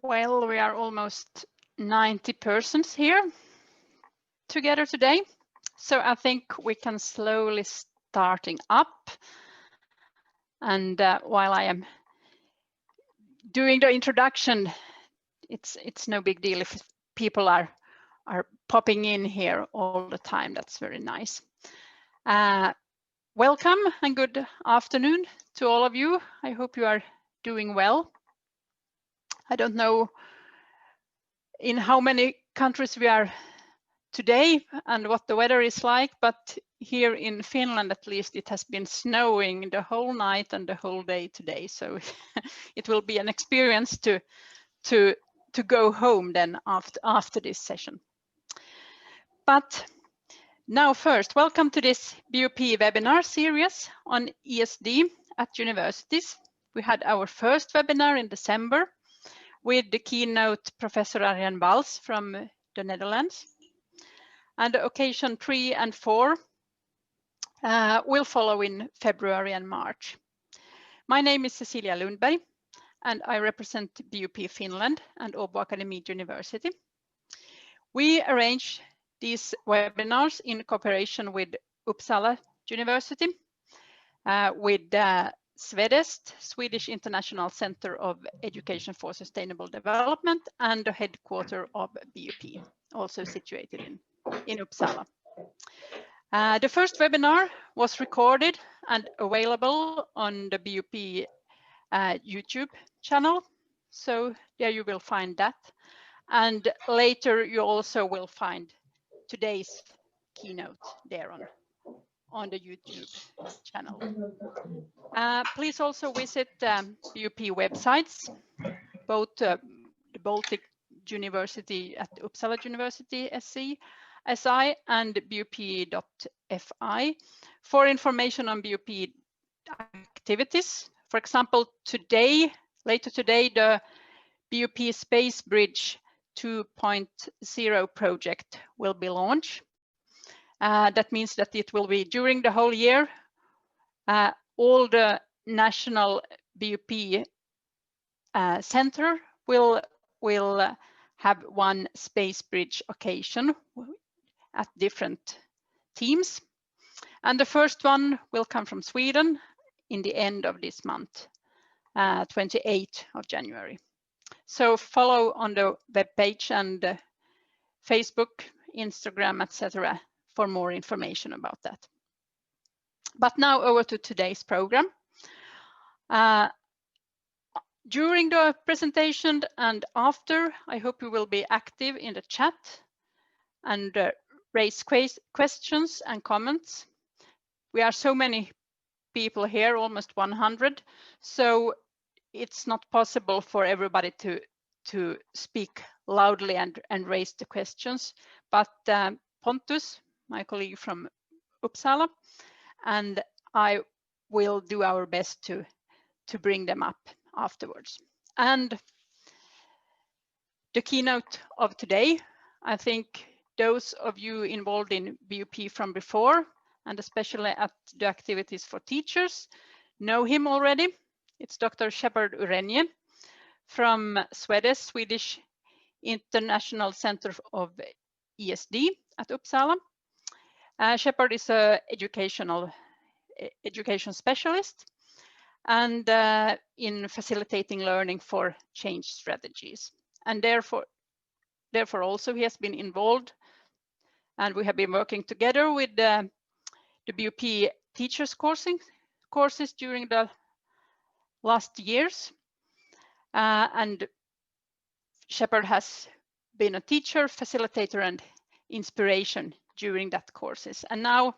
Well, we are almost 90 persons here together today, so I think we can slowly starting up. And while I am doing the introduction, it's no big deal if people are popping in here all the time. That's very nice. Welcome and good afternoon to all of you. I hope you are doing well. I don't know in how many countries we are today and what the weather is like, but here in Finland at least it has been snowing the whole night and the whole day today, so it will be an experience to go home then after this session. But now first, welcome to this BUP webinar series on ESD at universities. We had our first webinar in December with the keynote Professor Arjen Wals from the Netherlands. And occasion 3 and 4 will follow in February and March. My name is Cecilia Lundberg, and I represent BUP Finland and Åbo Akademi University. We arrange these webinars in cooperation with Uppsala University, with Swedish, Swedish International Center of Education for Sustainable Development, and the headquarters of BUP, also situated in Uppsala. The first webinar was recorded and available on the BUP YouTube channel, so there you will find that. And later you also will find today's keynote there on the YouTube channel. Please also visit BUP websites, both the Baltic University at Uppsala University SI and bup.fi for information on BUP activities. For example, later today, the BUP Space Bridge 2.0 project will be launched. That means that it will be during the whole year. All the national BUP center will have one space bridge occasion at different teams. And the first one will come from Sweden in the end of this month, 28th of January. So follow on the webpage and Facebook, Instagram, etc. for more information about that. But now over to today's program. During the presentation and after, I hope you will be active in the chat and raise questions and comments. We are so many people here, almost 100, so it's not possible for everybody to speak loudly and raise the questions. But Pontus, my colleague from Uppsala, and I will do our best to bring them up afterwards. And the keynote of today, I think those of you involved in BUP from before, and especially at the activities for teachers, know him already. It's Dr. Shepard Urenje from Swedish International Center of ESD at Uppsala. Shepard is an education specialist and in facilitating learning for change strategies. And therefore also he has been involved, and we have been working together with the BUP teachers courses during the last years. And Shepard has been a teacher, facilitator, and inspiration during that courses. And now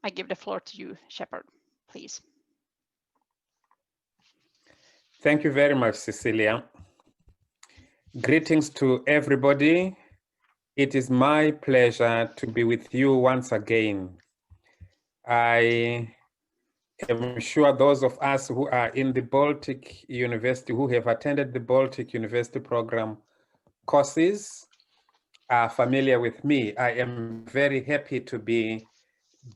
I give the floor to you, Shepard, please. Thank you very much, Cecilia. Greetings to everybody. It is my pleasure to be with you once again. I am sure those of us who are in the Baltic University, who have attended the Baltic University Programme courses, are familiar with me. I am very happy to be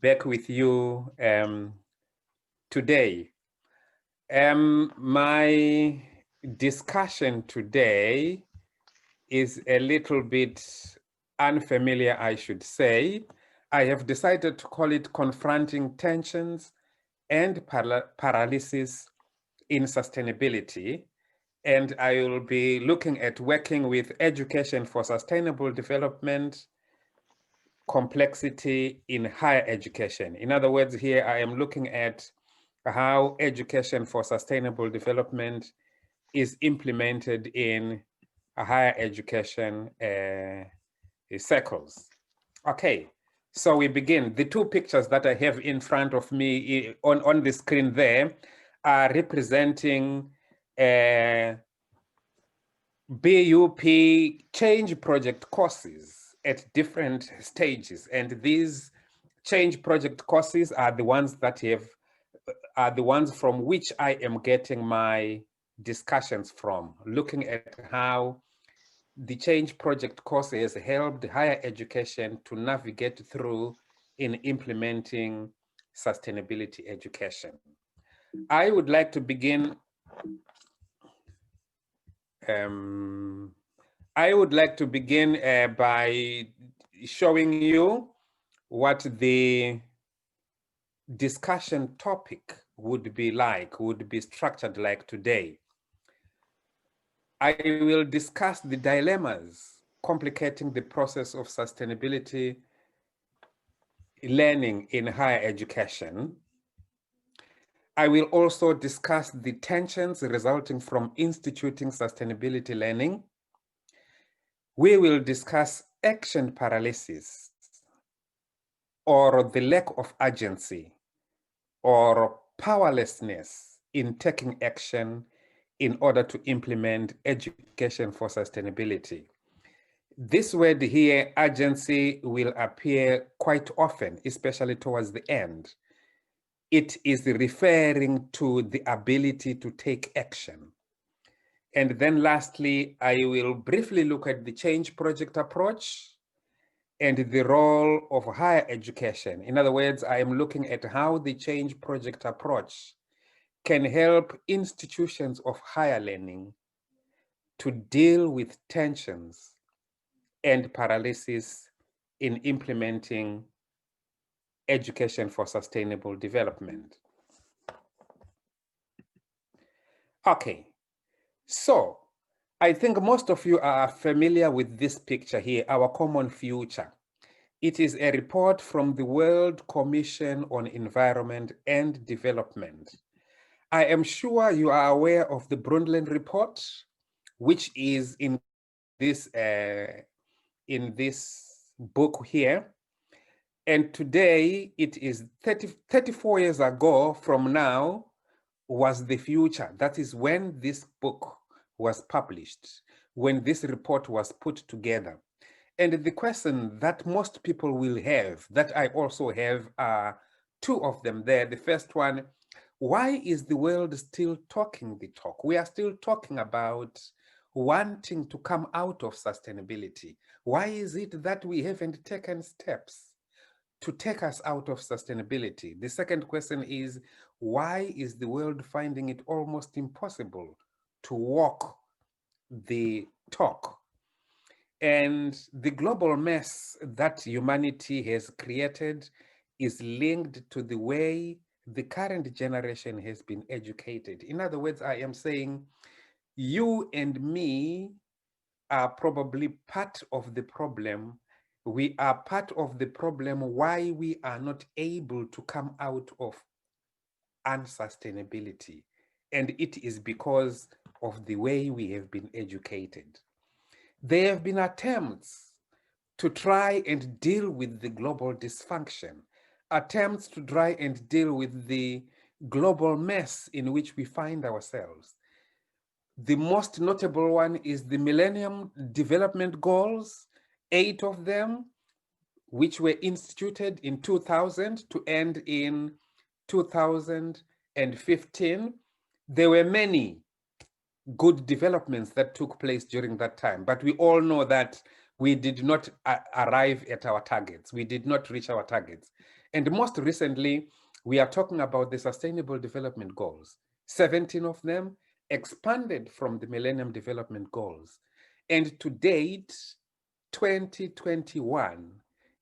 back with you today. My discussion today is a little bit unfamiliar, I should say. I have decided to call it Confronting Tensions and Paralysis in Sustainability. And I will be looking at working with education for sustainable development, complexity in higher education. In other words, here I am looking at how education for sustainable development is implemented in higher education circles. Okay, so we begin. The two pictures that I have in front of me on the screen there are representing BUP change project courses at different stages. And these change project courses are the ones that are the ones from which I am getting my discussions from, looking at how the change project course has helped higher education to navigate through in implementing sustainability education. I would like to begin by showing you what the discussion topic would be structured like today. I will discuss the dilemmas complicating the process of sustainability learning in higher education. I will also discuss the tensions resulting from instituting sustainability learning. We will discuss action paralysis, or the lack of agency or powerlessness in taking action in order to implement education for sustainability. This word here, agency, will appear quite often, especially towards the end. It is referring to the ability to take action. And then lastly, I will briefly look at the change project approach and the role of higher education. In other words, I am looking at how the change project approach can help institutions of higher learning to deal with tensions and paralysis in implementing education for sustainable development. Okay, so I think most of you are familiar with this picture here, our common future. It is a report from the World Commission on Environment and Development. I am sure you are aware of the Brundtland report, which is in this book here. And today, it is 34 years ago from now was the future. That is when this book was published, when this report was put together. And the question that most people will have, that I also have, are two of them there. The first one, why is the world still talking the talk? We are still talking about wanting to come out of sustainability. Why is it that we haven't taken steps to take us out of sustainability? The second question is, why is the world finding it almost impossible to walk the talk? And the global mess that humanity has created is linked to the way the current generation has been educated. In other words, I am saying you and me are probably part of the problem. We are part of the problem why we are not able to come out of unsustainability. And it is because of the way we have been educated. There have been attempts to try and deal with the global dysfunction, attempts to try and deal with the global mess in which we find ourselves. The most notable one is the Millennium Development Goals, 8 of them, which were instituted in 2000 to end in 2015. There were many good developments that took place during that time, but we all know that we did not arrive at our targets. We did not reach our targets. And most recently, we are talking about the Sustainable Development Goals, 17 of them, expanded from the Millennium Development Goals. And to date, 2021,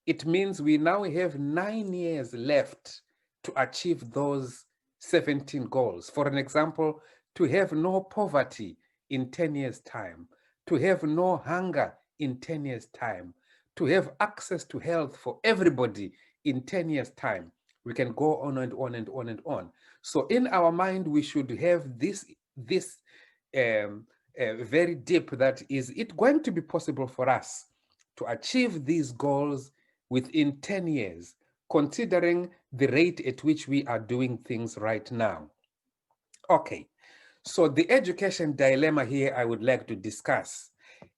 it means we now have 9 years left to achieve those 17 goals. For an example, to have no poverty in 10 years' time, to have no hunger in 10 years' time, to have access to health for everybody in 10 years' time. We can go on and on and on and on. So in our mind, we should have this very deep, that is it going to be possible for us to achieve these goals within 10 years, considering the rate at which we are doing things right now. Okay, so the education dilemma here I would like to discuss.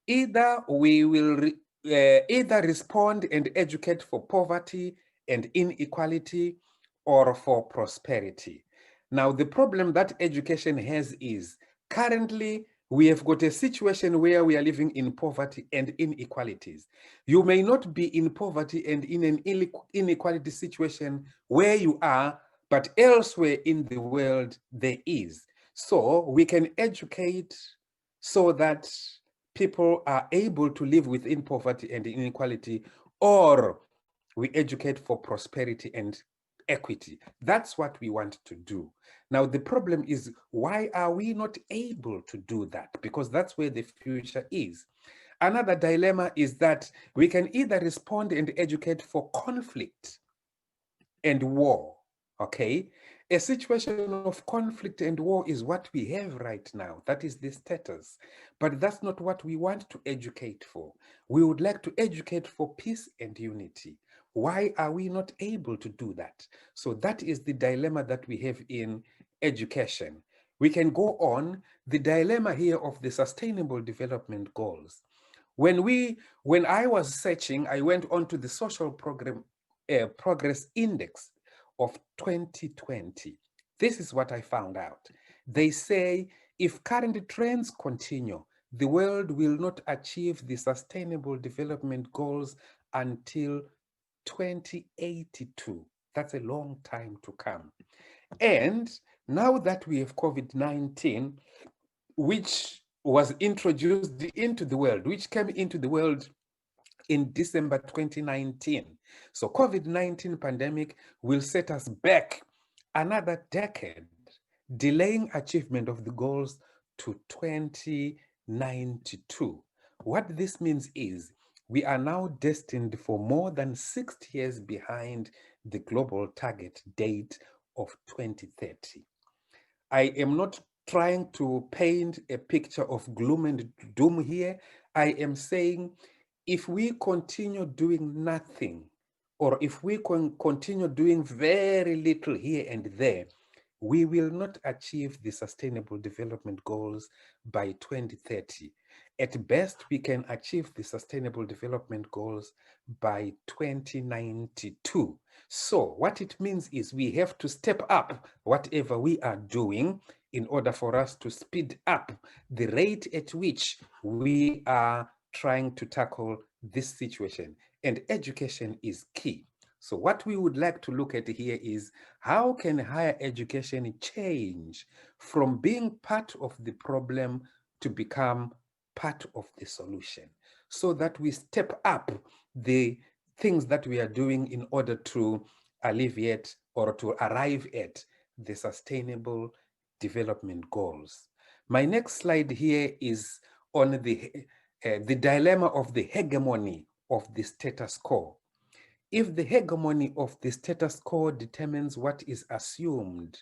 Either we will either respond and educate for poverty and inequality, or for prosperity. Now, the problem that education has is currently we have got a situation where we are living in poverty and inequalities. You may not be in poverty and in an inequality situation where you are, but elsewhere in the world there is. So we can educate so that people are able to live within poverty and inequality, or we educate for prosperity and equity. That's what we want to do. Now, the problem is, why are we not able to do that? Because that's where the future is. Another dilemma is that we can either respond and educate for conflict and war, okay? A situation of conflict and war is what we have right now. That is the status. But that's not what we want to educate for. We would like to educate for peace and unity. Why are we not able to do that? So that is the dilemma that we have in education. We can go on. The dilemma here of the Sustainable Development Goals. When I was searching, I went on to the Social Progress Index of 2020. This is what I found out. They say if current trends continue, the world will not achieve the Sustainable Development Goals until 2082. That's a long time to come. And now that we have COVID-19, which was introduced into the world, which came into the world in December 2019. So COVID-19 pandemic will set us back another decade, delaying achievement of the goals to 2092. What this means is we are now destined for more than 60 years behind the global target date of 2030. I am not trying to paint a picture of gloom and doom here. I am saying if we continue doing nothing, or if we continue doing very little here and there, we will not achieve the Sustainable Development Goals by 2030. At best, we can achieve the Sustainable Development Goals by 2092. So what it means is we have to step up whatever we are doing in order for us to speed up the rate at which we are trying to tackle this situation. And education is key. So what we would like to look at here is how can higher education change from being part of the problem to become part of the solution, so that we step up the things that we are doing in order to alleviate or to arrive at the Sustainable Development Goals. My next slide here is on the dilemma of the hegemony of the status quo. If the hegemony of the status quo determines what is assumed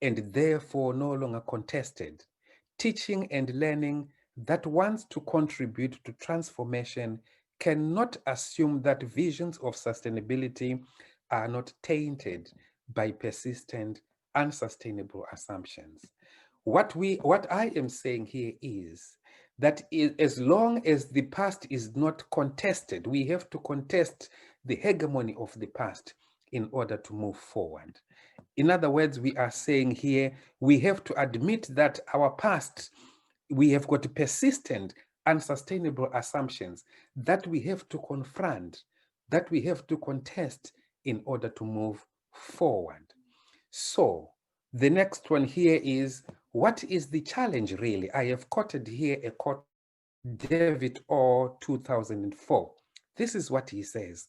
and therefore no longer contested, teaching and learning that wants to contribute to transformation cannot assume that visions of sustainability are not tainted by persistent, unsustainable assumptions. What I am saying here is that as long as the past is not contested, we have to contest the hegemony of the past in order to move forward. In other words, we are saying here, we have to admit that our past, we have got persistent, unsustainable assumptions that we have to confront, that we have to contest in order to move forward. So the next one here is, What is the challenge really? I have quoted here a quote, David Orr, 2004. This is what he says: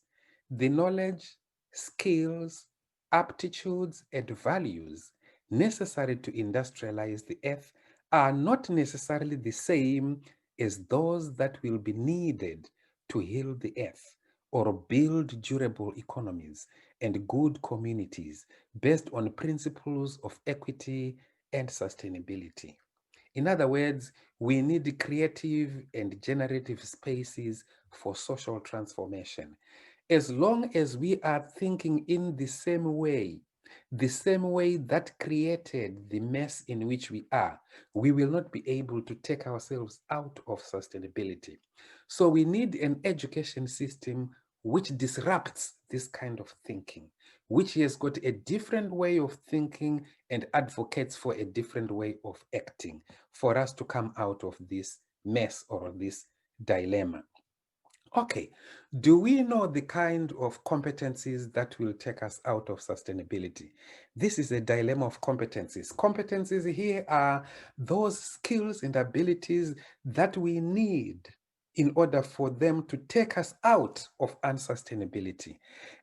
the knowledge, skills, aptitudes, and values necessary to industrialize the earth are not necessarily the same as those that will be needed to heal the earth or build durable economies and good communities based on principles of equity and sustainability. In other words, we need creative and generative spaces for social transformation. As long as we are thinking in the same way that created the mess in which we are, we will not be able to take ourselves out of sustainability. So we need an education system which disrupts this kind of thinking, which has got a different way of thinking and advocates for a different way of acting for us to come out of this mess or this dilemma. Okay, do we know the kind of competencies that will take us out of sustainability? This is a dilemma of competencies. Competencies here are those skills and abilities that we need in order for them to take us out of unsustainability.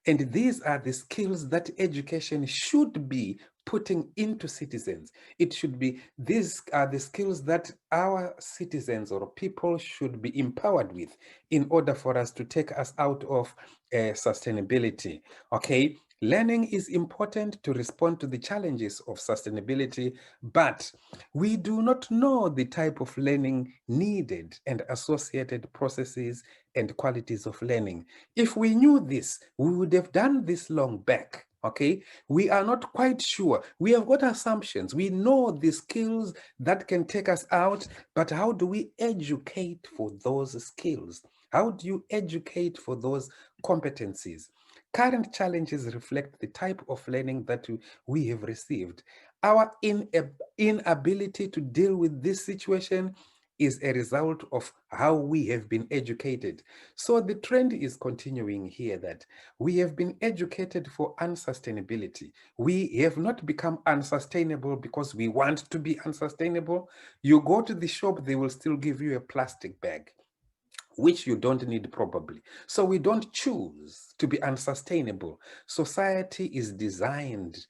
And these are the skills that education should be putting into citizens. It should be, these are the skills that our citizens or people should be empowered with in order for us to take us out of sustainability. Okay, learning is important to respond to the challenges of sustainability, but we do not know the type of learning needed and associated processes and qualities of learning. If we knew this, we would have done this long back. Okay, we are not quite sure. We have got assumptions. We know the skills that can take us out, but how do we educate for those skills? How do you educate for those competencies? Current challenges reflect the type of learning that we have received. Our inability to deal with this situation is a result of how we have been educated. So the trend is continuing here that we have been educated for unsustainability. We have not become unsustainable because we want to be unsustainable. You go to the shop, they will still give you a plastic bag, which you don't need probably. So we don't choose to be unsustainable. Society is designed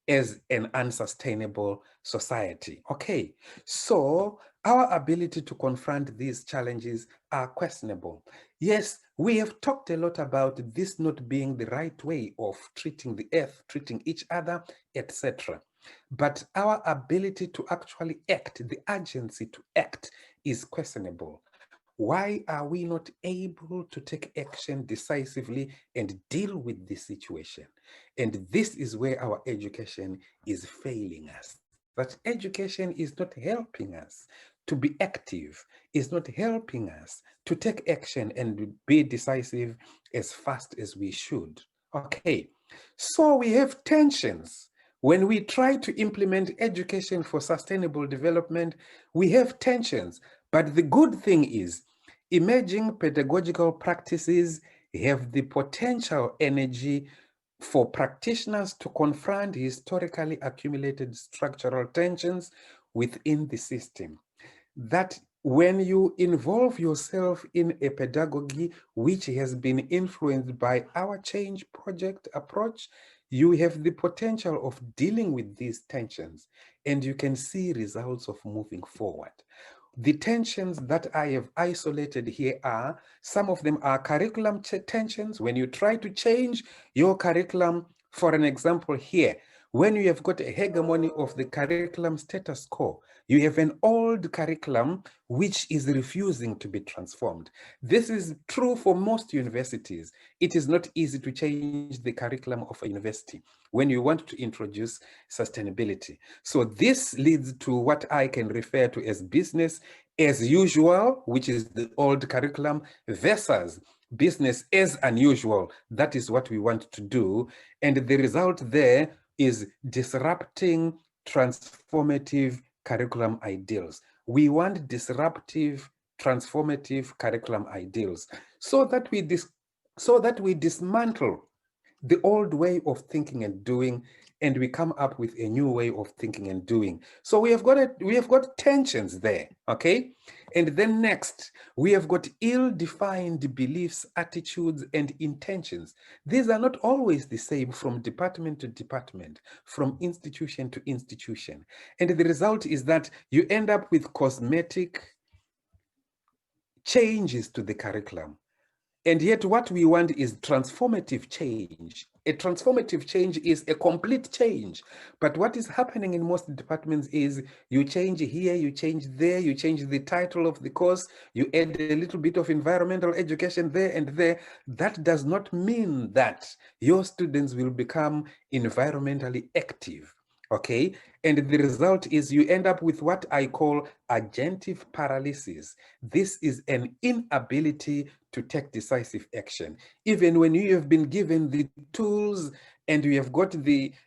as an unsustainable society. Okay, so our ability to confront these challenges are questionable. Yes, we have talked a lot about this not being the right way of treating the earth, treating each other, etc. But our ability to actually act, the urgency to act, is questionable. Why are we not able to take action decisively and deal with this situation? And this is where our education is failing us. That education is not helping us to be active, is not helping us to take action and be decisive as fast as we should. Okay, so we have tensions. When we try to implement education for sustainable development, we have tensions. But the good thing is, emerging pedagogical practices have the potential energy for practitioners to confront historically accumulated structural tensions within the system. That when you involve yourself in a pedagogy which has been influenced by our change project approach, you have the potential of dealing with these tensions and you can see results of moving forward. The tensions that I have isolated here are, some of them are curriculum tensions. When you try to change your curriculum, for an example here, when you have got a hegemony of the curriculum status quo, you have an old curriculum which is refusing to be transformed. This is true for most universities. It is not easy to change the curriculum of a university when you want to introduce sustainability. So this leads to what I can refer to as business as usual, which is the old curriculum, versus business as unusual. That is what we want to do. And the result there is disrupting transformative curriculum ideals. We want disruptive, transformative curriculum ideals so that we dismantle the old way of thinking and doing and we come up with a new way of thinking and doing. So we have got tensions there, okay? And then next, we have got ill-defined beliefs, attitudes, and intentions. These are not always the same from department to department, from institution to institution. And the result is that you end up with cosmetic changes to the curriculum. And yet what we want is transformative change. A transformative change is a complete change. But what is happening in most departments is you change here, you change there, you change the title of the course, you add a little bit of environmental education there and there. That does not mean that your students will become environmentally active. Okay, and the result is you end up with what I call agentive paralysis. This is an inability to take decisive action. Even when you have been given the tools and you have got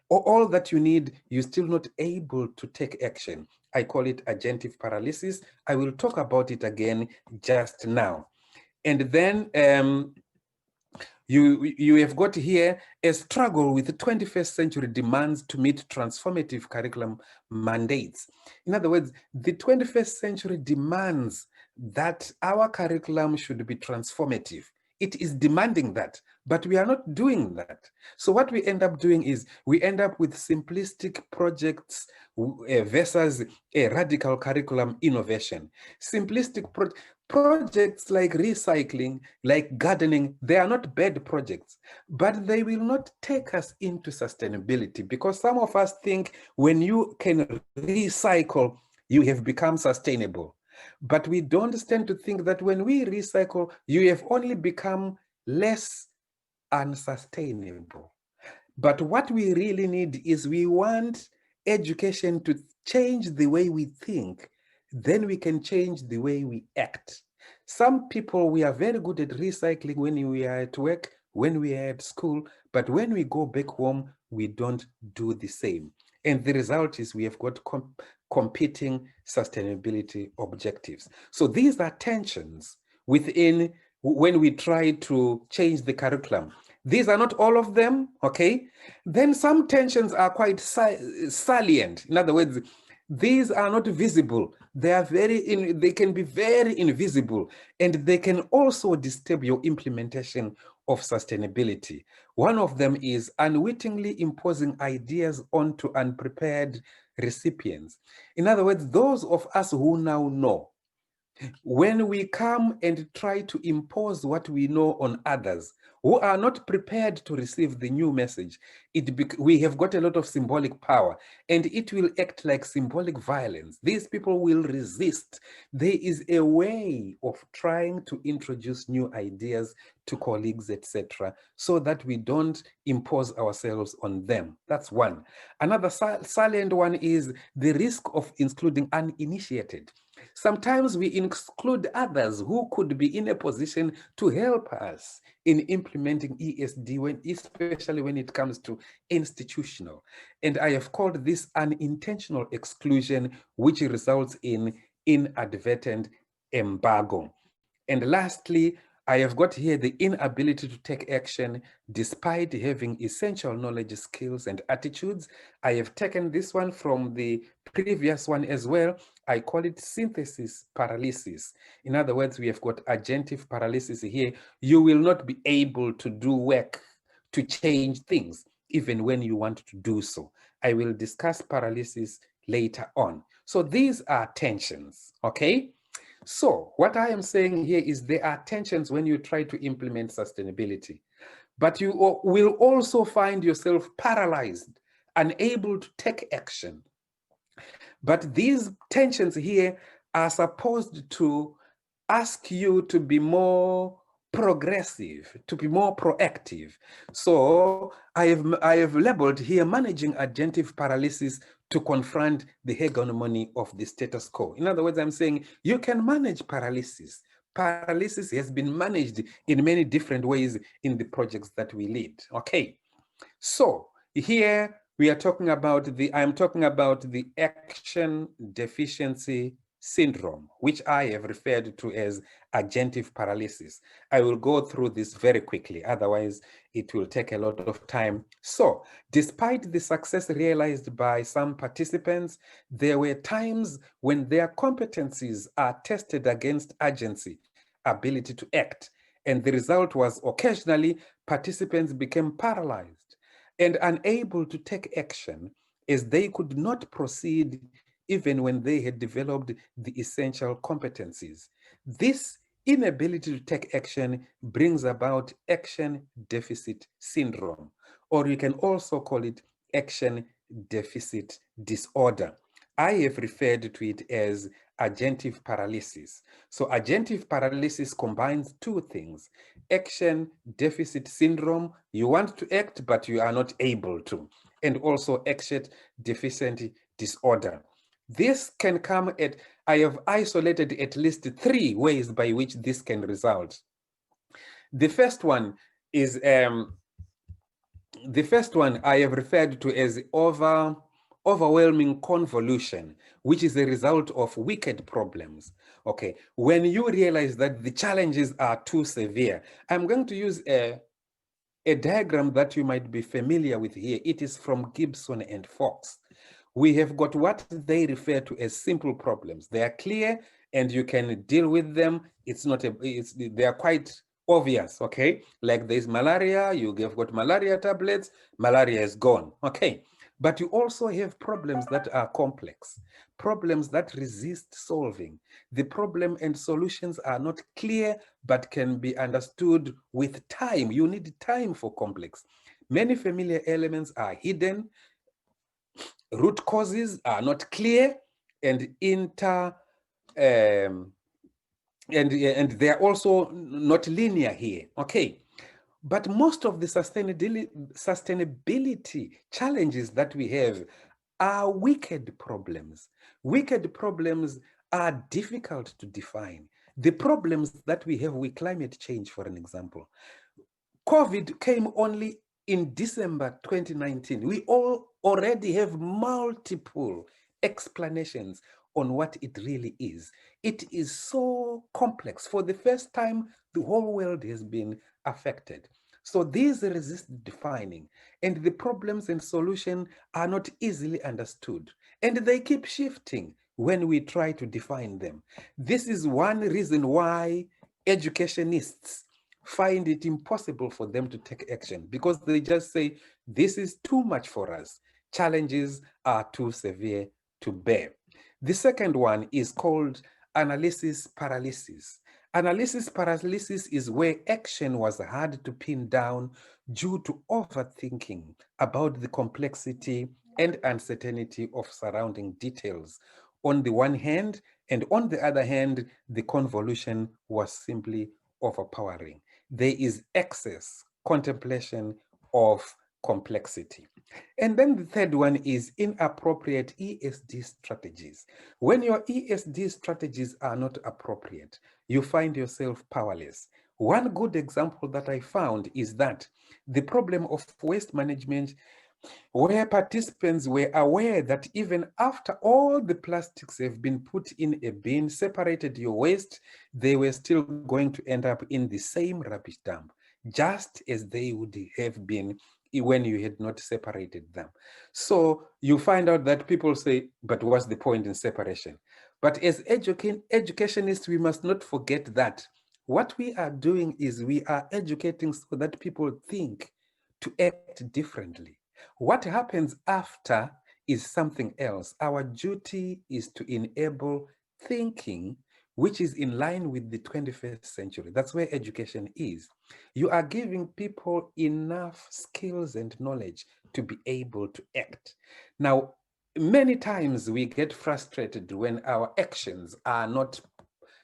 all that you need, you're still not able to take action. I call it agentive paralysis. I will talk about it again just now. And then you have got here a struggle with the 21st century demands to meet transformative curriculum mandates. In other words, the 21st century demands that our curriculum should be transformative. It is demanding that, but we are not doing that. So what we end up doing is we end up with simplistic projects versus a radical curriculum innovation. Simplistic projects like recycling, like gardening, they are not bad projects, but they will not take us into sustainability, because some of us think when you can recycle, you have become sustainable. But we don't stand to think that when we recycle, you have only become less unsustainable. But what we really need is we want education to change the way we think. Then we can change the way we act. Some people, we are very good at recycling when we are at work, when we are at school, but when we go back home, we don't do the same. And the result is we have got competing sustainability objectives. So these are tensions within when we try to change the curriculum. These are not all of them, okay? Then some tensions are quite salient. In other words, these are not visible. They are they can be very invisible, and they can also disturb your implementation of sustainability. One of them is unwittingly imposing ideas onto unprepared recipients. In other words, those of us who now know, when we come and try to impose what we know on others who are not prepared to receive the new message, we have got a lot of symbolic power, and it will act like symbolic violence. These people will resist. There is a way of trying to introduce new ideas to colleagues, etc., so that we don't impose ourselves on them. That's one. Another salient one is the risk of excluding uninitiated. Sometimes we exclude others who could be in a position to help us in implementing ESD, especially when it comes to institutional. And I have called this unintentional exclusion, which results in inadvertent embargo. And lastly, I have got here the inability to take action despite having essential knowledge, skills, and attitudes. I have taken this one from the previous one as well. I call it synthesis paralysis. In other words, we have got agentive paralysis here. You will not be able to do work to change things, even when you want to do so. I will discuss paralysis later on. So these are tensions, okay? So what I am saying here is there are tensions when you try to implement sustainability, but you will also find yourself paralyzed, unable to take action. But these tensions here are supposed to ask you to be more progressive, to be more proactive. So I have labeled here managing agentive paralysis to confront the hegemony of the status quo. In other words, I'm saying you can manage paralysis. Paralysis has been managed in many different ways in the projects that we lead. Okay, so here we are talking about I'm talking about the action deficiency syndrome, which I have referred to as agentive paralysis. I will go through this very quickly, otherwise it will take a lot of time. So, despite the success realized by some participants, there were times when their competencies are tested against agency, ability to act, and the result was occasionally participants became paralyzed and unable to take action, as they could not proceed even when they had developed the essential competencies. This inability to take action brings about action deficit syndrome, or you can also call it action deficit disorder. I have referred to it as agentive paralysis. So agentive paralysis combines two things: action deficit syndrome, you want to act but you are not able to, and also action deficit disorder. This can come at, I have isolated at least 3 ways by which this can result. The first one is, I have referred to as overwhelming convolution, which is a result of wicked problems. Okay, when you realize that the challenges are too severe, I'm going to use a diagram that you might be familiar with here. It is from Gibson and Fox. We have got what they refer to as simple problems. They are clear and you can deal with them. They are quite obvious, okay? Like there's malaria, you have got malaria tablets, malaria is gone, okay? But you also have problems that are complex, problems that resist solving. The problem and solutions are not clear, but can be understood with time. You need time for complex. Many familiar elements are hidden, root causes are not clear, and and they are also not linear here, okay? But most of the sustainability challenges that we have are wicked problems. Wicked problems are difficult to define. The problems that we have with climate change, for an example. COVID came only in December 2019. We all already have multiple explanations on what it really is. It is so complex. For the first time, the whole world has been affected. So these resist defining, and the problems and solutions are not easily understood, and they keep shifting when we try to define them. This is one reason why educationists find it impossible for them to take action, because they just say, this is too much for us. Challenges are too severe to bear. The second one is called analysis paralysis. Analysis paralysis is where action was hard to pin down due to overthinking about the complexity and uncertainty of surrounding details on the one hand, and on the other hand, the convolution was simply overpowering. There is excess contemplation of complexity. And then the third one is inappropriate ESD strategies. When your ESD strategies are not appropriate, you find yourself powerless. One good example that I found is that the problem of waste management, where participants were aware that even after all the plastics have been put in a bin, separated your waste, they were still going to end up in the same rubbish dump, just as they would have been when you had not separated them. So you find out that people say, but what's the point in separation? But as educationists, we must not forget that what we are doing is we are educating so that people think to act differently. What happens after is something else. Our duty is to enable thinking which is in line with the 21st century. That's where education is. You are giving people enough skills and knowledge to be able to act. Now, many times we get frustrated when our actions are not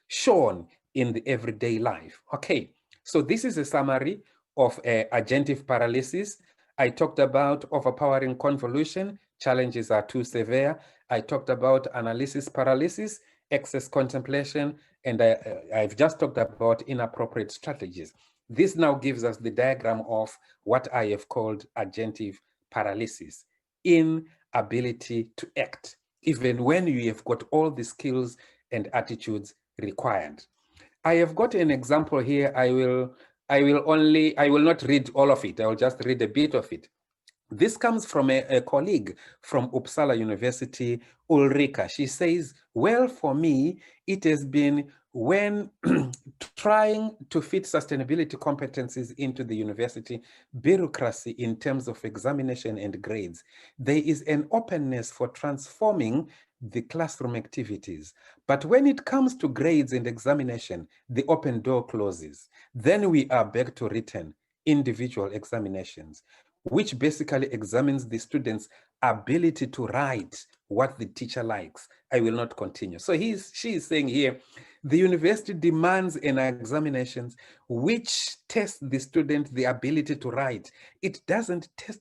shown in the everyday life. Okay, so this is a summary of agentive paralysis. I talked about overpowering convolution, challenges are too severe. I talked about analysis paralysis, excess contemplation, and I've just talked about inappropriate strategies. This now gives us the diagram of what I have called agentive paralysis, inability to act, even when you have got all the skills and attitudes required. I have got an example here. I will not read all of it. I will just read a bit of it. This comes from a colleague from Uppsala University, Ulrika. She says, well, for me, it has been when trying to fit sustainability competencies into the university bureaucracy in terms of examination and grades, there is an openness for transforming the classroom activities. But when it comes to grades and examination, the open door closes. Then we are back to written individual examinations, which basically examines the student's ability to write what the teacher likes. I will not continue. So she is saying here, the university demands an examinations which test the student the ability to write. It doesn't test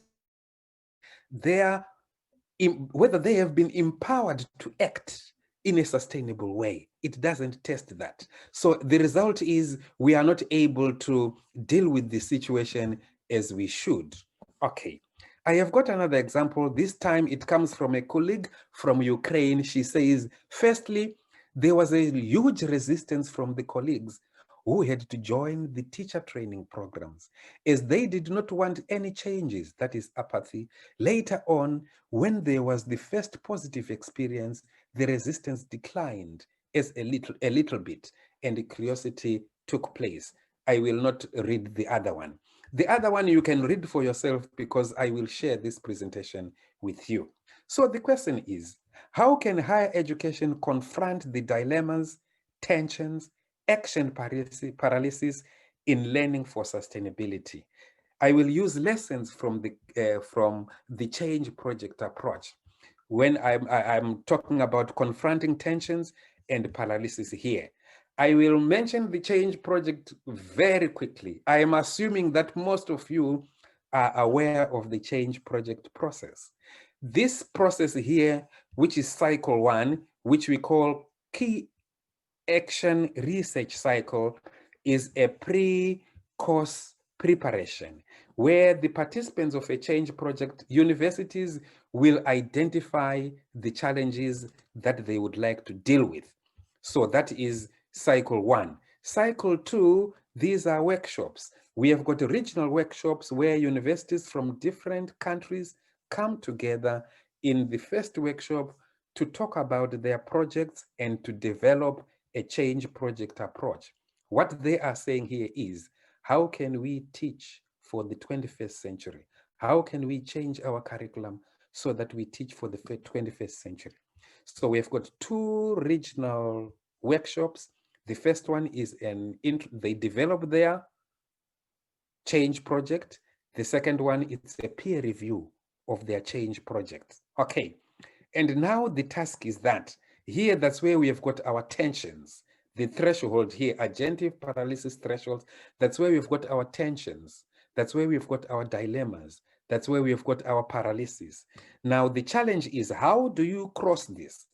whether they have been empowered to act in a sustainable way. It doesn't test that. So the result is we are not able to deal with the situation as we should. Okay, I have got another example. This time it comes from a colleague from Ukraine. She says, firstly, there was a huge resistance from the colleagues who had to join the teacher training programs, as they did not want any changes, that is apathy. Later on, when there was the first positive experience, the resistance declined as a little bit, and the curiosity took place. I will not read the other one. The other one you can read for yourself because I will share this presentation with you. So the question is, how can higher education confront the dilemmas, tensions, action paralysis in learning for sustainability? I will use lessons from the change project approach when I'm talking about confronting tensions and paralysis here. I will mention the change project very quickly. I am assuming that most of you are aware of the change project process. This process here, which is cycle 1, which we call key action research cycle, is a pre-course preparation where the participants of a change project, universities will identify the challenges that they would like to deal with. So that is cycle 1. Cycle 2, these are workshops. We have got regional workshops where universities from different countries come together in the first workshop to talk about their projects and to develop a change project approach. What they are saying here is, how can we teach for the 21st century? How can we change our curriculum so that we teach for the 21st century? So we've got 2 regional workshops. The first one is they develop their change project. The second one is a peer review of their change project. Okay, and now the task is that here, that's where we have got our tensions. The threshold here, agentive paralysis thresholds, that's where we've got our tensions. That's where we've got our dilemmas. That's where we've got our paralysis. Now, the challenge is, how do you cross this?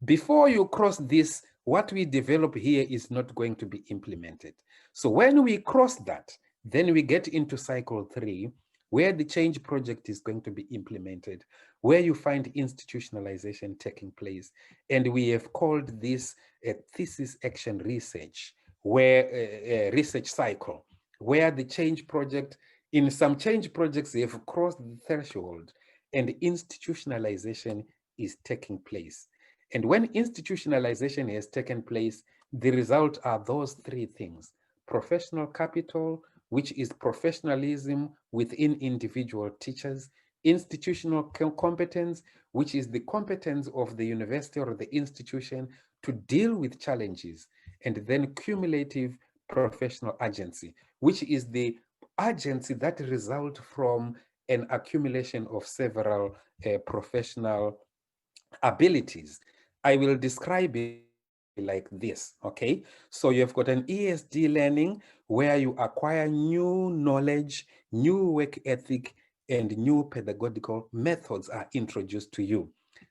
Before you cross this, what we develop here is not going to be implemented. So when we cross that, then we get into cycle 3, where the change project is going to be implemented, where you find institutionalization taking place. And we have called this a thesis action research, where a research cycle, where the change project, in some change projects, they have crossed the threshold and institutionalization is taking place. And when institutionalization has taken place, the result are those 3 things: professional capital, which is professionalism within individual teachers; institutional competence, which is the competence of the university or the institution to deal with challenges; and then cumulative professional agency, which is the agency that results from an accumulation of several professional abilities. I will describe it like this, okay? So you've got an ESD learning where you acquire new knowledge, new work ethic, and new pedagogical methods are introduced to you.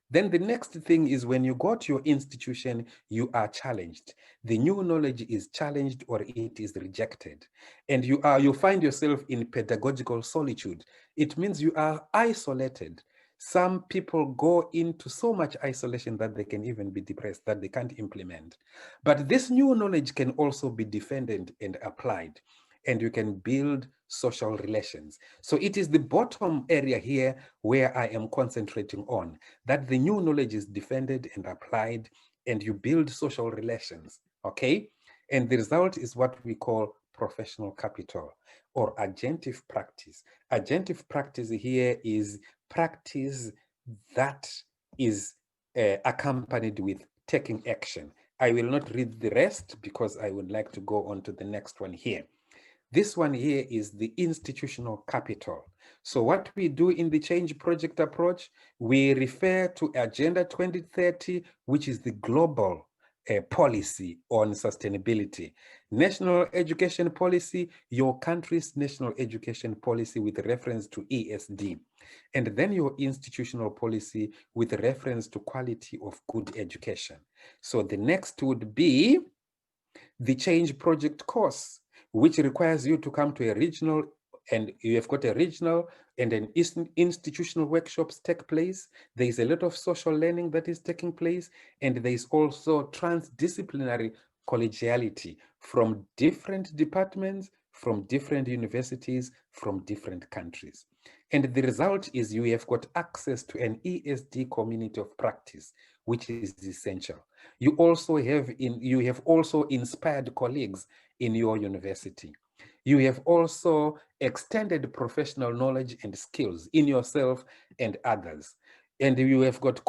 Then the next thing is, when you go to your institution, you are challenged. The new knowledge is challenged or it is rejected. And you find yourself in pedagogical solitude. It means you are isolated. Some people go into so much isolation that they can even be depressed, that they can't implement. But this new knowledge can also be defended and applied, and you can build social relations. So it is the bottom area here where I am concentrating on, that the new knowledge is defended and applied, and you build social relations, okay? And the result is what we call professional capital or agentive practice. Agentive practice here is practice that is accompanied with taking action. I will not read the rest because I would like to go on to the next one here. This one here is the institutional capital. So what we do in the change project approach, we refer to Agenda 2030, which is the global policy on sustainability. National education policy, your country's national education policy with reference to ESD. And then your institutional policy with reference to quality of good education. So the next would be the change project course, which requires you to come to a regional, and you have got a regional and an institutional workshops take place. There is a lot of social learning that is taking place, and there is also transdisciplinary collegiality from different departments, from different universities, from different countries. And the result is you have got access to an ESD community of practice, which is essential. You have also inspired colleagues in your university. You have also extended professional knowledge and skills in yourself and others. And you have got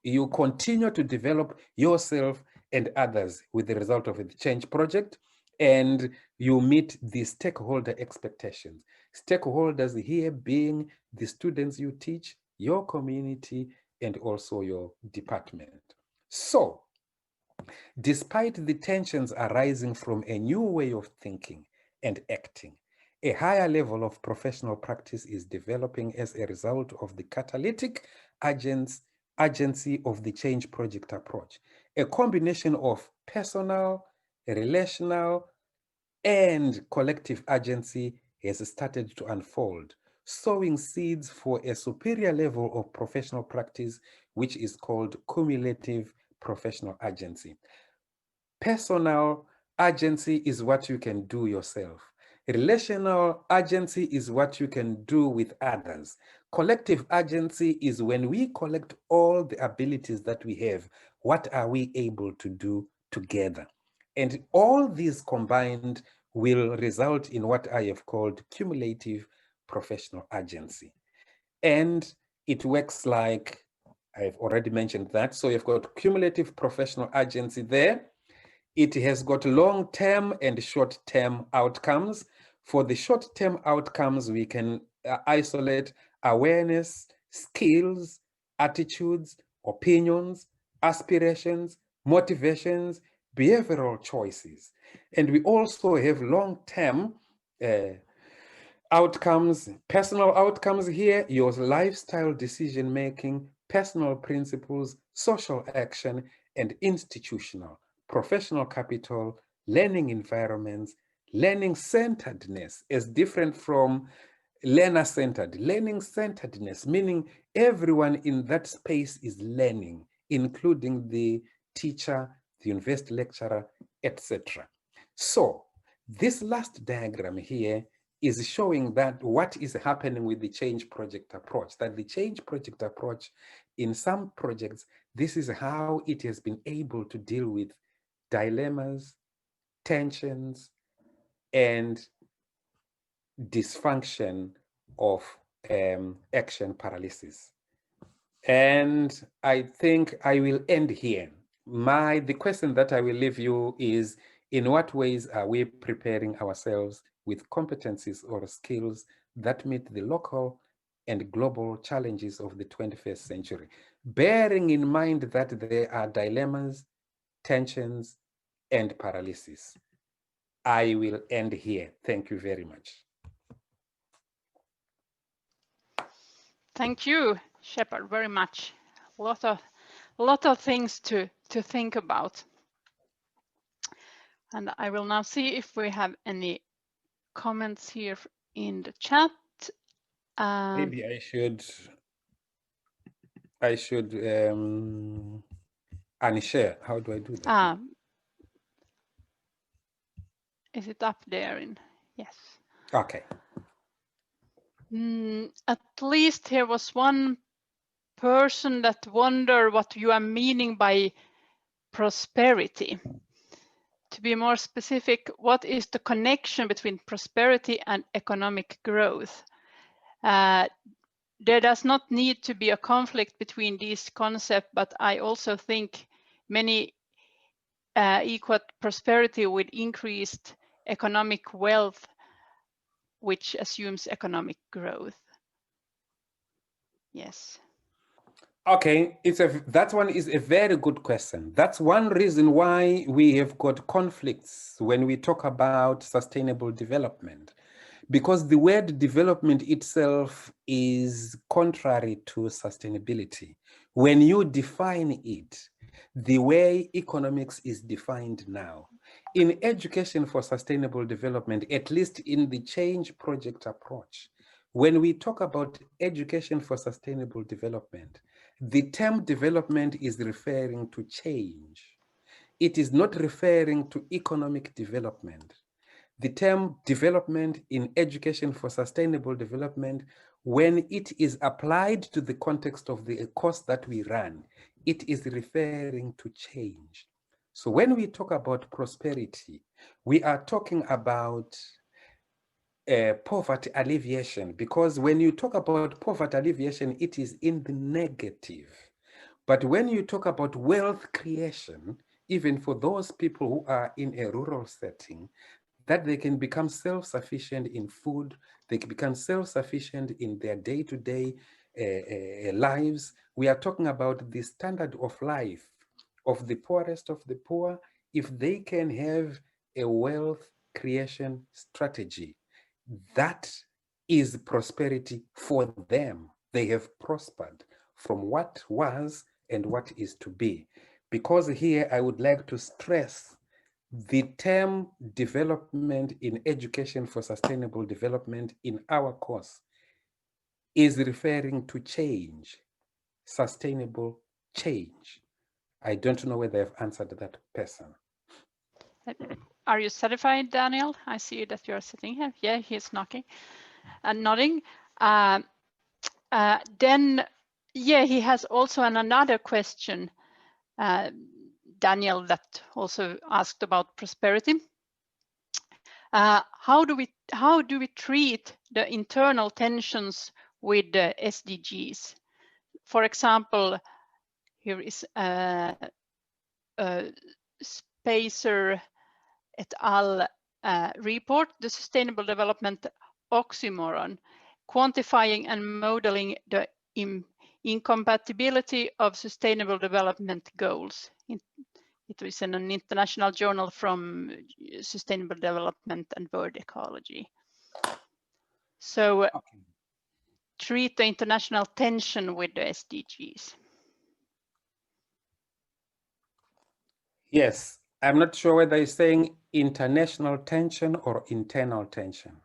you continue to develop yourself and others with the result of the change project, and you meet the stakeholder expectations. Stakeholders here being the students you teach, your community, and also your department. So, despite the tensions arising from a new way of thinking and acting, a higher level of professional practice is developing as a result of the catalytic agency of the change project approach. A combination of personal, relational, and collective agency has started to unfold, sowing seeds for a superior level of professional practice, which is called cumulative professional agency. Personal agency is what you can do yourself. Relational agency is what you can do with others. Collective agency is when we collect all the abilities that we have, what are we able to do together? And all these combined will result in what I have called cumulative professional agency. And it works like, I've already mentioned that. So you've got cumulative professional agency there. It has got long-term and short-term outcomes. For the short-term outcomes, we can isolate awareness, skills, attitudes, opinions, aspirations, motivations, behavioral choices. And we also have long-term outcomes, personal outcomes here, your lifestyle decision-making, personal principles, social action, and institutional, professional capital, learning environments, learning centeredness is different from learner-centered. Learning-centeredness, meaning everyone in that space is learning, including the teacher, the university lecturer, etc. So this last diagram here is showing that what is happening with the change project approach, that the change project approach in some projects, this is how it has been able to deal with dilemmas, tensions, and dysfunction of action paralysis. And I think I will end here. The question that I will leave you is, in what ways are we preparing ourselves with competencies or skills that meet the local and global challenges of the 21st century, bearing in mind that there are dilemmas, tensions, and paralysis? I will end here. Thank you very much. Thank you, Shepard, very much. A lot of things to think about. And I will now see if we have any comments here in the chat. Maybe I should I should unshare. How do I do that? Is it up there? Yes. Okay. At least here was one person that wonder what you are meaning by prosperity. To be more specific, what is the connection between prosperity and economic growth? There does not need to be a conflict between these concepts, but I also think many equate prosperity with increased economic wealth, which assumes economic growth. Yes. Okay, that one is a very good question. That's one reason why we have got conflicts when we talk about sustainable development, because the word development itself is contrary to sustainability. When you define it, the way economics is defined now, in education for sustainable development, at least in the change project approach, when we talk about education for sustainable development, the term development is referring to change. It is not referring to economic development. The term development in education for sustainable development, when it is applied to the context of the course that we run, it is referring to change. So when we talk about prosperity, we are talking about poverty alleviation, because when you talk about poverty alleviation, it is in the negative. But when you talk about wealth creation, even for those people who are in a rural setting, that they can become self-sufficient in food, they can become self-sufficient in their day-to-day lives. We are talking about the standard of life of the poorest of the poor. If they can have a wealth creation strategy, that is prosperity for them. They have prospered from what was and what is to be. Because here I would like to stress the term development in education for sustainable development in our course is referring to change, sustainable change. I don't know whether I've answered that person. Are you satisfied, Daniel? I see that you're sitting here. Yeah, he's knocking and nodding. Then, yeah, he has also another question, Daniel, that also asked about prosperity. How do we treat the internal tensions with the SDGs? For example, here is a Spacer et al. Report, the Sustainable Development Oxymoron, quantifying and modeling the incompatibility of sustainable development goals. It is in an international journal from Sustainable Development and World Ecology. So okay. Treat the international tension with the SDGs. Yes, I'm not sure whether you're saying international tension or internal tension.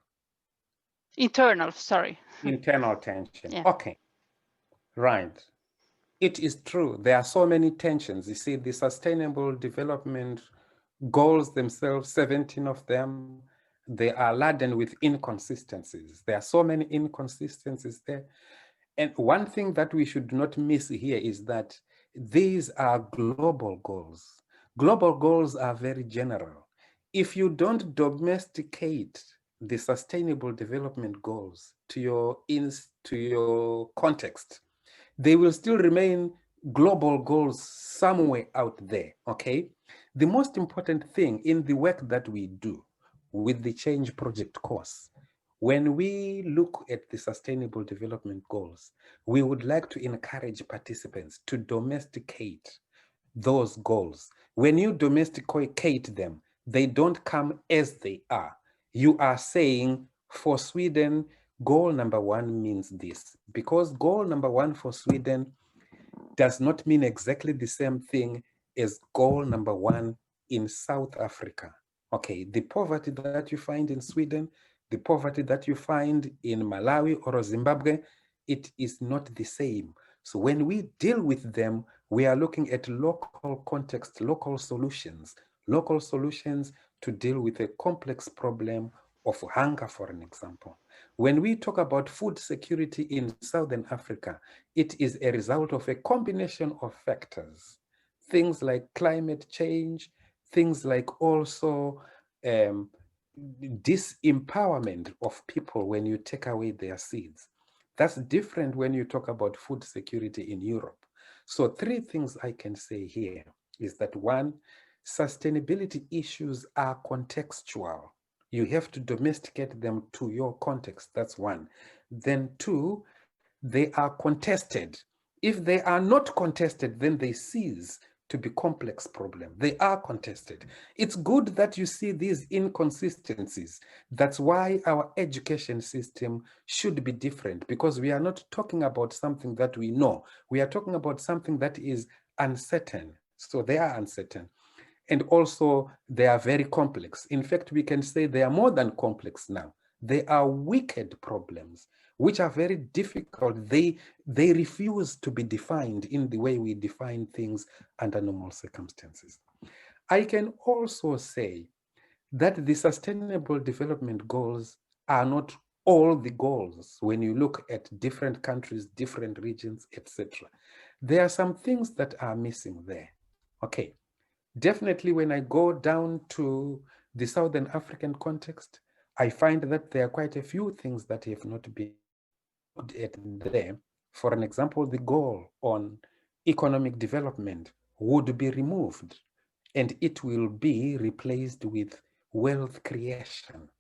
Internal, sorry. Internal tension, yeah. Okay, right. It is true, there are so many tensions. You see, the sustainable development goals themselves, 17 of them, they are laden with inconsistencies. There are so many inconsistencies there. And one thing that we should not miss here is that these are global goals. Global goals are very general. If you don't domesticate the sustainable development goals to your context, they will still remain global goals somewhere out there, okay? The most important thing in the work that we do with the Change Project course, when we look at the sustainable development goals, we would like to encourage participants to domesticate those goals. When you domesticate them, they don't come as they are. You are saying, for Sweden, goal number 1 means this, because goal number 1 for Sweden does not mean exactly the same thing as goal number 1 in South Africa. Okay, the poverty that you find in Sweden, the poverty that you find in Malawi or Zimbabwe, it is not the same. So when we deal with them, we are looking at local context, local solutions to deal with a complex problem of hunger, for an example. When we talk about food security in Southern Africa, it is a result of a combination of factors. Things like climate change, things like also disempowerment of people when you take away their seeds. That's different when you talk about food security in Europe. So 3 things I can say here is that 1, sustainability issues are contextual. You have to domesticate them to your context. That's 1. Then 2, they are contested. If they are not contested, then they cease to be complex problem. They are contested. It's good that you see these inconsistencies. That's why our education system should be different, because we are not talking about something that we know. We are talking about something that is uncertain. So they are uncertain. And also they are very complex. In fact, we can say they are more than complex now. They are wicked problems, which are very difficult. They refuse to be defined in the way we define things under normal circumstances. I can also say that the Sustainable Development Goals are not all the goals when you look at different countries, different regions, etc. There are some things that are missing there. Okay. Definitely when I go down to the Southern African context, I find that there are quite a few things that have not been looked at there. For an example, the goal on economic development would be removed and it will be replaced with wealth creation.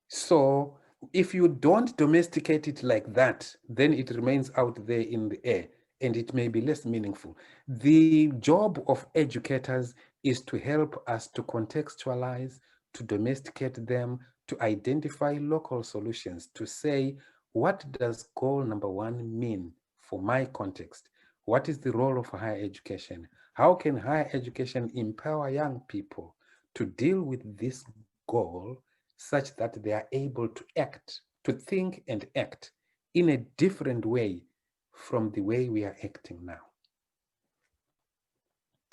So if you don't domesticate it like that, then it remains out there in the air and it may be less meaningful. The job of educators is to help us to contextualize, to domesticate them, to identify local solutions, to say, what does goal number 1 mean for my context? What is the role of higher education? How can higher education empower young people to deal with this goal such that they are able to act, to think and act in a different way from the way we are acting now?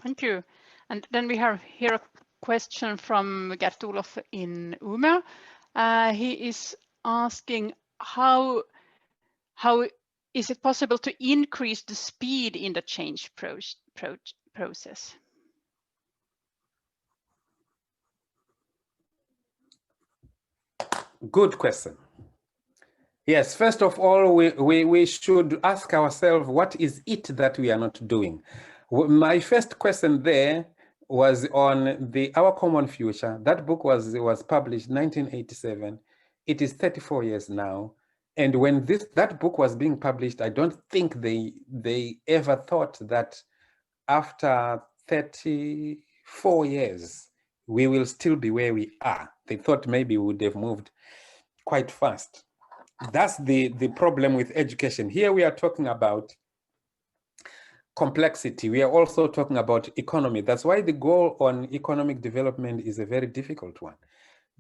Thank you. And then we have here a question from Gert Olof in Umeå. He is asking how is it possible to increase the speed in the change process? Good question. Yes, first of all, we should ask ourselves, what is it that we are not doing? My first question there was on Our Common Future. That book was published in 1987. It is 34 years now. And when that book was being published, I don't think they ever thought that after 34 years, we will still be where we are. They thought maybe we would have moved quite fast. That's the problem with education. Here we are talking about complexity. We are also talking about economy. That's why the goal on economic development is a very difficult one,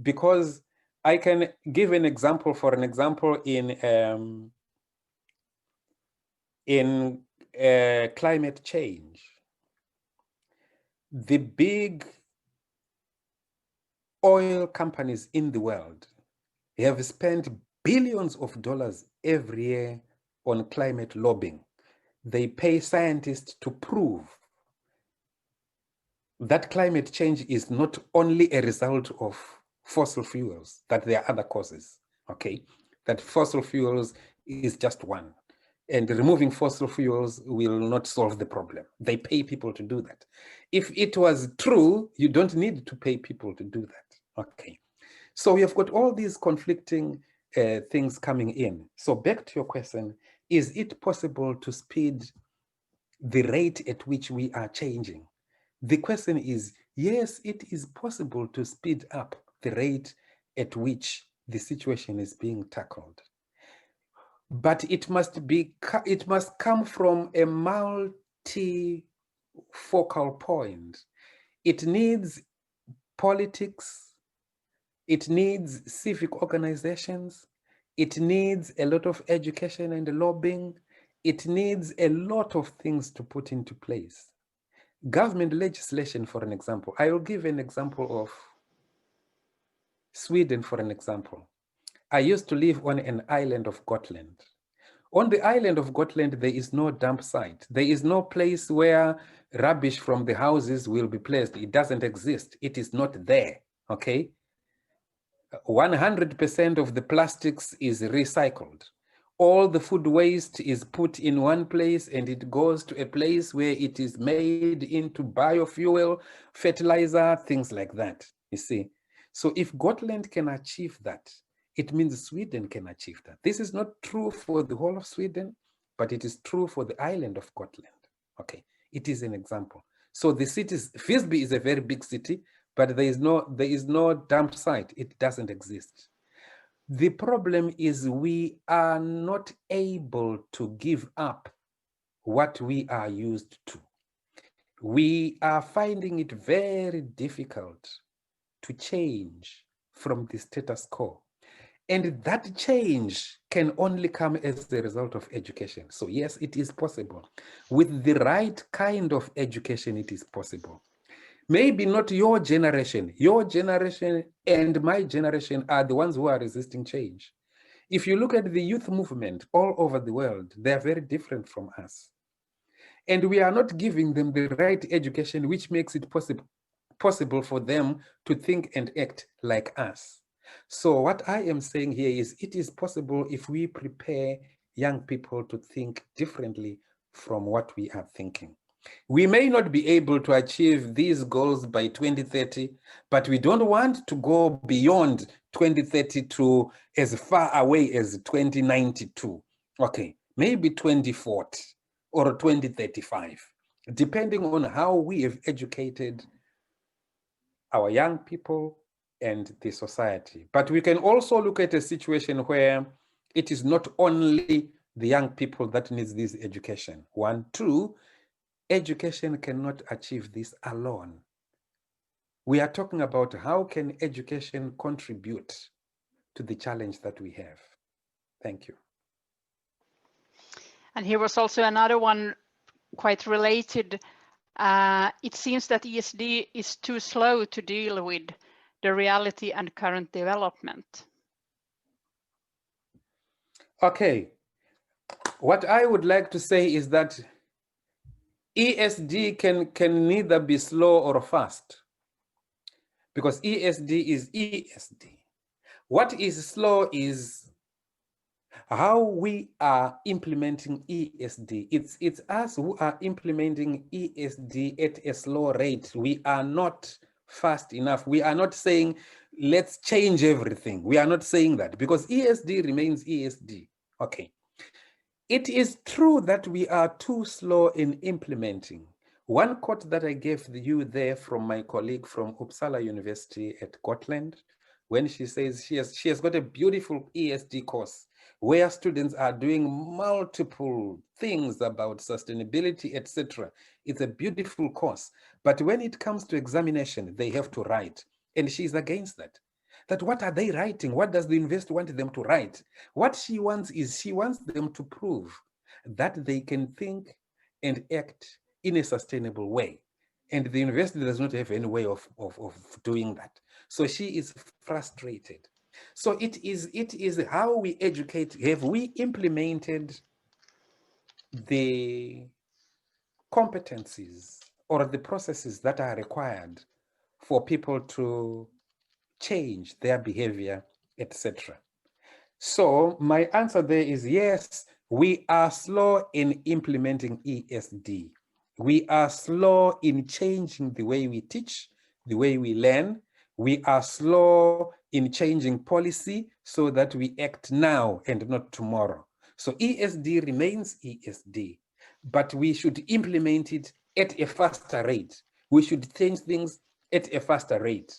because I can give an example. For an example, in climate change, the big oil companies in the world have spent billions of dollars every year on climate lobbying. They pay scientists to prove that climate change is not only a result of fossil fuels, that there are other causes, okay? That fossil fuels is just one. And removing fossil fuels will not solve the problem. They pay people to do that. If it was true, you don't need to pay people to do that, okay? So we have got all these conflicting things coming in. So back to your question, is it possible to speed the rate at which we are changing? The question is, yes, it is possible to speed up the rate at which the situation is being tackled. But it must come from a multi-focal point. It needs politics, it needs civic organizations, it needs a lot of education and lobbying, it needs a lot of things to put into place. Government legislation, for an example. I will give an example of Sweden, for an example. I used to live on an island of Gotland. On the island of Gotland, there is no dump site. There is no place where rubbish from the houses will be placed. It doesn't exist. It is not there, okay? 100% of the plastics is recycled. All the food waste is put in one place and it goes to a place where it is made into biofuel, fertilizer, things like that, you see. So if Gotland can achieve that, it means Sweden can achieve that. This is not true for the whole of Sweden, but it is true for the island of Gotland. Okay, it is an example. So the cities, Visby is a very big city, but there is no dump site. It doesn't exist. The problem is we are not able to give up what we are used to. We are finding it very difficult to change from the status quo. And that change can only come as the result of education. So yes, it is possible. With the right kind of education, it is possible. Maybe not your generation and my generation are the ones who are resisting change. If you look at the youth movement all over the world, they are very different from us. And we are not giving them the right education, which makes it possible for them to think and act like us. So what I am saying here is it is possible if we prepare young people to think differently from what we are thinking. We may not be able to achieve these goals by 2030, but we don't want to go beyond 2030 to as far away as 2092. Okay, maybe 2040 or 2035, depending on how we have educated our young people and the society. But we can also look at a situation where it is not only the young people that needs this education. 1, 2, education cannot achieve this alone. We are talking about how can education contribute to the challenge that we have. Thank you. And here was also another one quite related. It seems that ESD is too slow to deal with the reality and current development. Okay, what I would like to say is that ESD can neither be slow or fast, because ESD is ESD. What is slow is how we are implementing ESD. It's us who are implementing ESD at a slow rate. We are not fast enough. We are not saying, let's change everything. We are not saying that, because ESD remains ESD. Okay. It is true that we are too slow in implementing. One quote that I gave you there from my colleague from Uppsala University at Gotland, when she says she has got a beautiful ESD course where students are doing multiple things about sustainability, etc. It's a beautiful course. But when it comes to examination, they have to write. And she's against that. That what are they writing? What does the university want them to write? What she wants is she wants them to prove that they can think and act in a sustainable way. And the university does not have any way of doing that. So she is frustrated. So it is how we educate. Have we implemented the competencies or the processes that are required for people to change their behavior, etc.? So my answer there is yes, we are slow in implementing ESD. We are slow in changing the way we teach, the way we learn. We are slow in changing policy so that we act now and not tomorrow. So ESD remains ESD, but we should implement it at a faster rate. We should change things at a faster rate.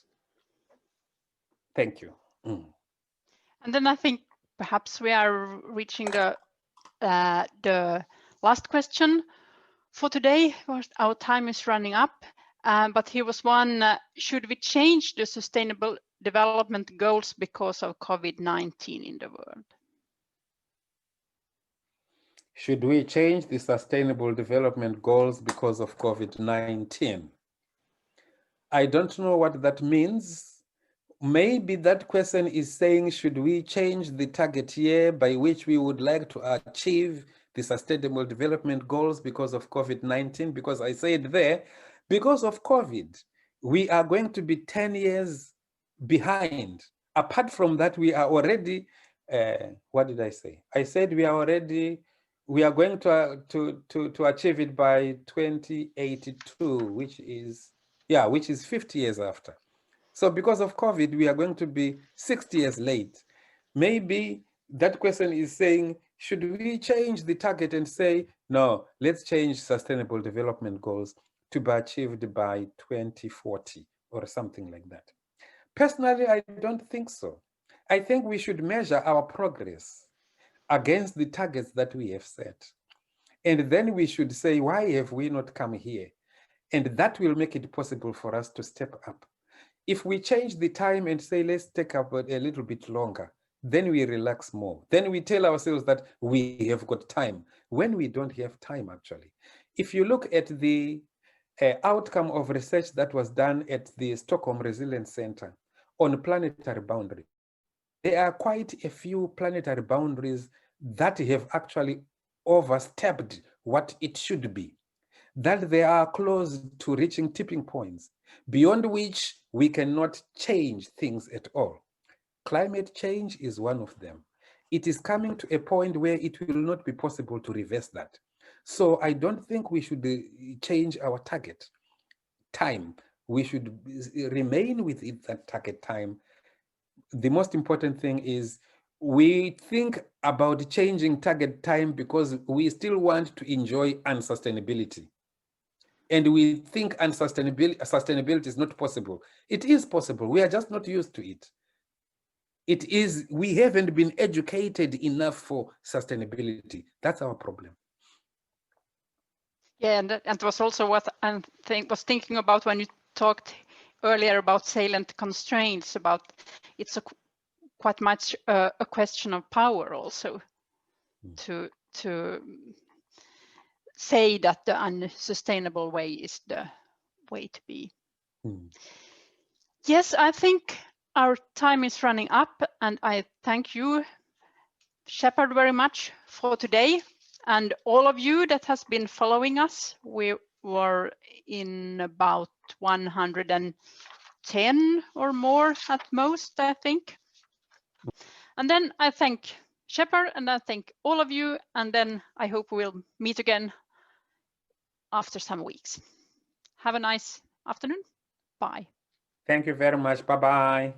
Thank you. And then I think perhaps we are reaching the last question for today. Our time is running up, but here was one, should we change the sustainable development goals because of COVID-19 in the world? Should we change the Sustainable Development Goals because of COVID-19? I don't know what that means. Maybe that question is saying, should we change the target year by which we would like to achieve the Sustainable Development Goals because of COVID-19? Because I said there, because of COVID, we are going to be 10 years behind. Apart from that, we are already, what did I say? I said we are going to achieve it by 2082, which is 50 years after. So because of COVID, we are going to be 60 years late. Maybe that question is saying, should we change the target and say, no, let's change Sustainable Development Goals to be achieved by 2040 or something like that? Personally, I don't think so. I think we should measure our progress against the targets that we have set. And then we should say, why have we not come here? And that will make it possible for us to step up. If we change the time and say, let's take up a little bit longer, then we relax more. Then we tell ourselves that we have got time when we don't have time, actually. If you look at the outcome of research that was done at the Stockholm Resilience Center on planetary boundary, there are quite a few planetary boundaries that have actually overstepped what it should be, that they are close to reaching tipping points, beyond which we cannot change things at all. Climate change is one of them. It is coming to a point where it will not be possible to reverse that. So I don't think we should change our target time. We should remain within that target time. The most important thing is we think about changing target time because we still want to enjoy unsustainability. And we think sustainability is not possible. It is possible. We are just not used to it. We haven't been educated enough for sustainability. That's our problem. Yeah, and was also what I was thinking about when you talked earlier about salient constraints, about it's quite much a question of power also to say that the unsustainable way is the way to be. Yes, I think our time is running up, and I thank you, Shepard, very much for today. And all of you that has been following us, we were in about 110 or more at most, I think. And then I thank Shepard, and I thank all of you, and then I hope we'll meet again after some weeks. Have a nice afternoon. Bye. Thank you very much. Bye-bye.